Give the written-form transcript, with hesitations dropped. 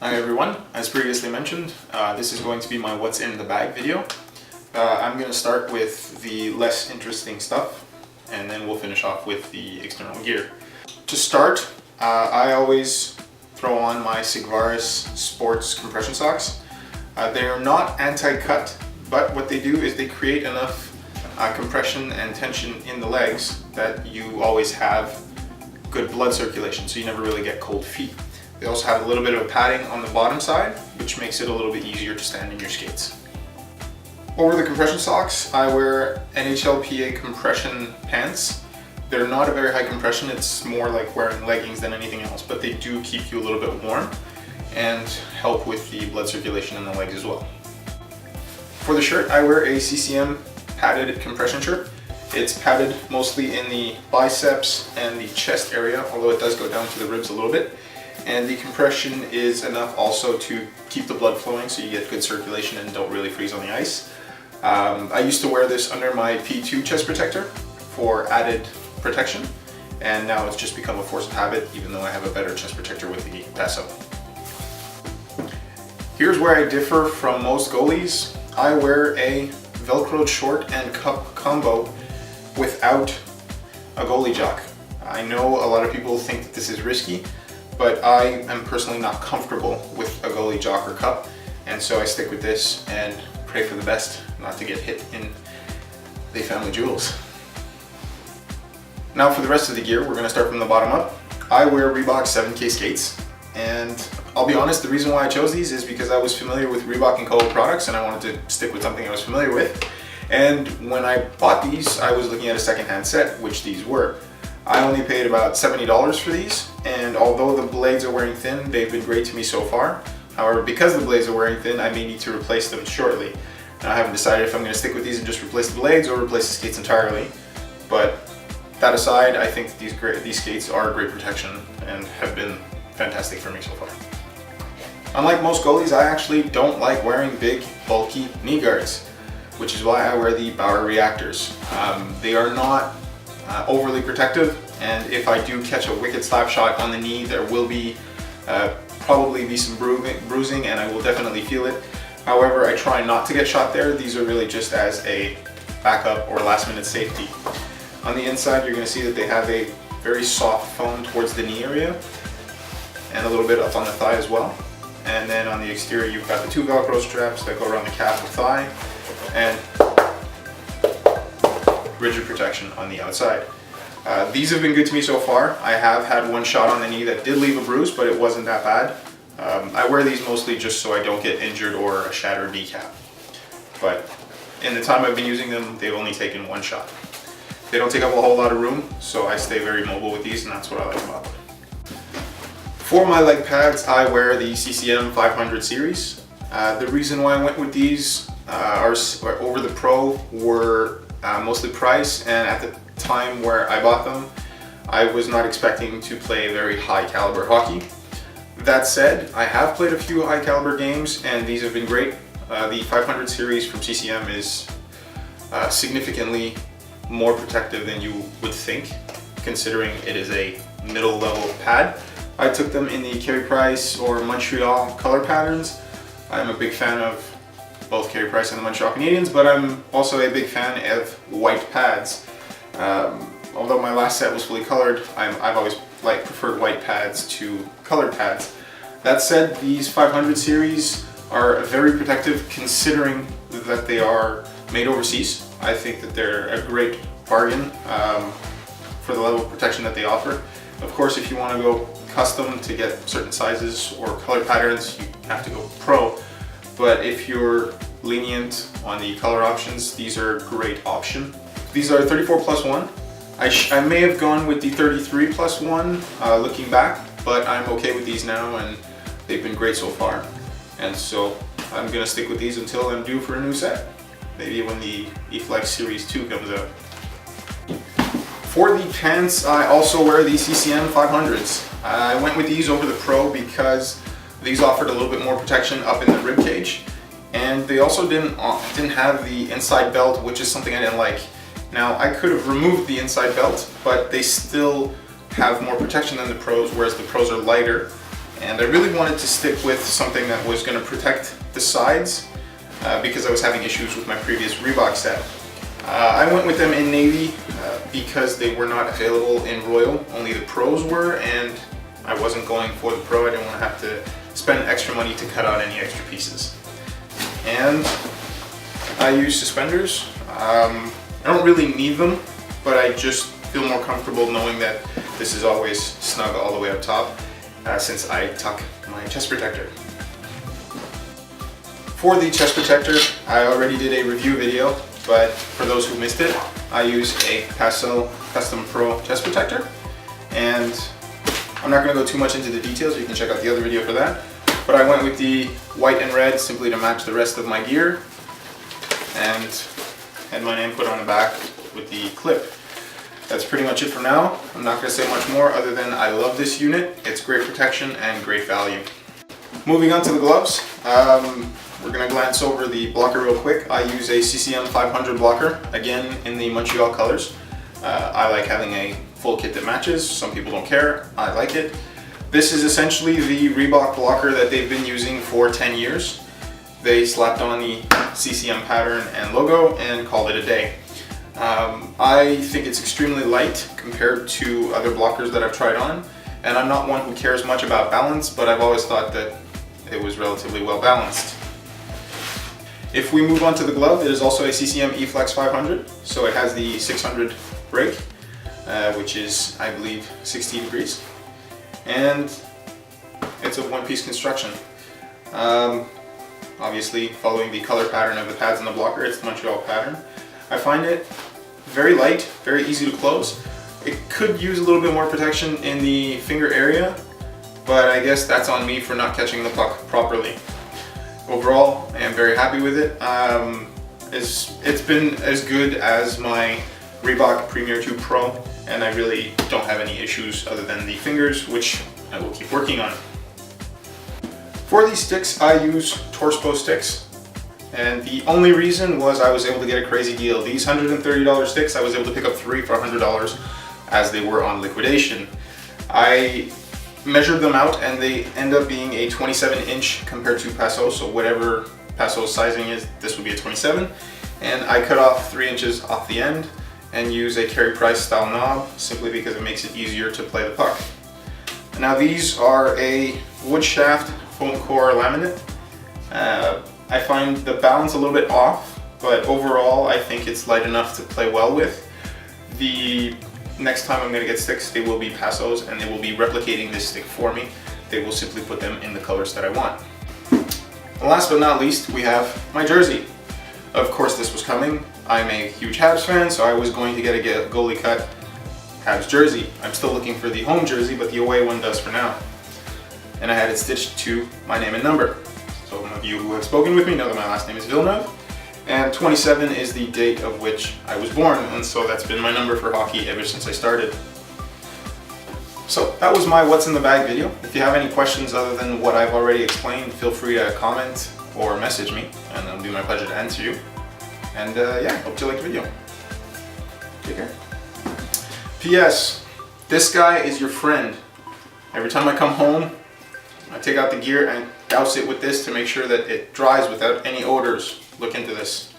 Hi everyone, as previously mentioned, this is going to be my what's in the bag video. I'm going to start with the less interesting stuff and then we'll finish off with the external gear. To start, I always throw on my Sigvaris sports compression socks. They are not anti-cut, but what they do is they create enough compression and tension in the legs that you always have good blood circulation, so you never really get cold feet. They also have a little bit of a padding on the bottom side, which makes it a little bit easier to stand in your skates. Over the compression socks, I wear NHLPA compression pants. They're not a very high compression, it's more like wearing leggings than anything else, but they do keep you a little bit warm and help with the blood circulation in the legs as well. For the shirt, I wear a CCM padded compression shirt. It's padded mostly in the biceps and the chest area, although it does go down to the ribs a little bit. And the compression is enough also to keep the blood flowing so you get good circulation and don't really freeze on the ice. I used to wear this under my P2 chest protector for added protection, and now it's just become a force of habit even though I have a better chest protector with the Passo. Here's where I differ from most goalies. I wear a Velcro short and cup combo without a goalie jock. I know a lot of people think that this is risky, but I am personally not comfortable with a goalie jock or cup, and so I stick with this and pray for the best not to get hit in the family jewels. Now for the rest of the gear, we're going to start from the bottom up. I wear Reebok 7K skates, and I'll be honest, the reason why I chose these is because I was familiar with Reebok & Co. products and I wanted to stick with something I was familiar with. And when I bought these, I was looking at a secondhand set, which these were. I only paid about $70 for these, and although the blades are wearing thin, they've been great to me so far. However, because the blades are wearing thin, I may need to replace them shortly. Now, I haven't decided if I'm going to stick with these and just replace the blades or replace the skates entirely, but that aside, I think that these skates are great protection and have been fantastic for me so far. Unlike most goalies, I actually don't like wearing big, bulky knee guards, which is why I wear the Bauer Reactors. They are not overly protective, and if I do catch a wicked slap shot on the knee, there will be probably be some bruising, and I will definitely feel it. However, I try not to get shot there. These are really just as a backup or last minute safety. On the inside, you're going to see that they have a very soft foam towards the knee area and a little bit up on the thigh as well. And then on the exterior, you've got the two Velcro straps that go around the calf and thigh, and rigid protection on the outside. These have been good to me so far. I have had one shot on the knee that did leave a bruise, but it wasn't that bad. I wear these mostly just so I don't get injured or a shattered kneecap. But in the time I've been using them, they've only taken one shot. They don't take up a whole lot of room, so I stay very mobile with these, and that's what I like about them. For my leg pads, I wear the CCM 500 series. The reason why I went with these over the Pro were mostly price, and at the time where I bought them, I was not expecting to play very high caliber hockey. That said, I have played a few high caliber games and these have been great. The 500 series from CCM is significantly more protective than you would think, considering it is a middle level pad. I took them in the Carey Price or Montreal color patterns. I'm a big fan of both Carey Price and the Montreal Canadiens, but I'm also a big fan of white pads. Although my last set was fully colored, I've always preferred white pads to colored pads. That said, these 500 series are very protective considering that they are made overseas. I think that they're a great bargain for the level of protection that they offer. Of course, if you want to go custom to get certain sizes or color patterns, you have to go pro. But if you're lenient on the color options, these are a great option. These are 34+1. I may have gone with the 33+1 looking back, but I'm okay with these now and they've been great so far. And so I'm going to stick with these until I'm due for a new set. Maybe when the eFlex Series 2 comes out. For the pants, I also wear the CCM 500s. I went with these over the Pro because these offered a little bit more protection up in the rib cage, and they also didn't have the inside belt, which is something I didn't like. Now, I could have removed the inside belt, but they still have more protection than the Pros, whereas the Pros are lighter and I really wanted to stick with something that was going to protect the sides because I was having issues with my previous Reebok set. I went with them in navy because they were not available in royal, only the pros were, and I wasn't going for the pro. I didn't want to have to spend extra money to cut out any extra pieces. And I use suspenders. I don't really need them, but I just feel more comfortable knowing that this is always snug all the way up top since I tuck my chest protector. For the chest protector, I already did a review video, but for those who missed it, I use a Paso Custom Pro chest protector, and I'm not going to go too much into the details. You can check out the other video for that. But I went with the white and red simply to match the rest of my gear, and had my name put on the back with the clip. That's pretty much it for now. I'm not going to say much more other than I love this unit. It's great protection and great value. Moving on to the gloves. We're going to glance over the blocker real quick. I use a CCM 500 blocker, again in the Montreal colors. I like having a full kit that matches. Some people don't care. I like it. This is essentially the Reebok blocker that they've been using for 10 years. They slapped on the CCM pattern and logo and called it a day. I think it's extremely light compared to other blockers that I've tried on, and I'm not one who cares much about balance, but I've always thought that it was relatively well balanced. If we move on to the glove, it is also a CCM E-Flex 500, so it has the 600 break, which is, I believe, 60 degrees, and it's a one-piece construction. Obviously, following the color pattern of the pads on the blocker, it's the Montreal pattern. I find it very light, very easy to close. It could use a little bit more protection in the finger area, but I guess that's on me for not catching the puck properly. Overall, I am very happy with it. It's been as good as my Reebok Premier 2 Pro, and I really don't have any issues other than the fingers, which I will keep working on. For these sticks, I use Torspo sticks, and the only reason was I was able to get a crazy deal. These $130 sticks, I was able to pick up 3 for $100 as they were on liquidation. I measured them out and they end up being a 27-inch compared to Paso, so whatever Paso's sizing is, this would be a 27. And I cut off 3 inches off the end and use a Carey Price style knob simply because it makes it easier to play the puck. Now these are a wood shaft foam core laminate. I find the balance a little bit off, but overall I think it's light enough to play well with. The next time I'm going to get sticks, they will be Pasos, and they will be replicating this stick for me. They will simply put them in the colors that I want. And last but not least, we have my jersey. Of course this was coming. I'm a huge Habs fan, so I was going to get a goalie cut Habs jersey. I'm still looking for the home jersey, but the away one does for now. And I had it stitched to my name and number. So some of you who have spoken with me know that my last name is Villeneuve, and 27 is the date of which I was born, and so that's been my number for hockey ever since I started. So that was my what's in the bag video. If you have any questions other than what I've already explained, feel free to comment or message me, and it'll be my pleasure to answer you. And yeah, hope you liked the video. Take care. P.S. This guy is your friend. Every time I come home, I take out the gear and douse it with this to make sure that it dries without any odors. Look into this.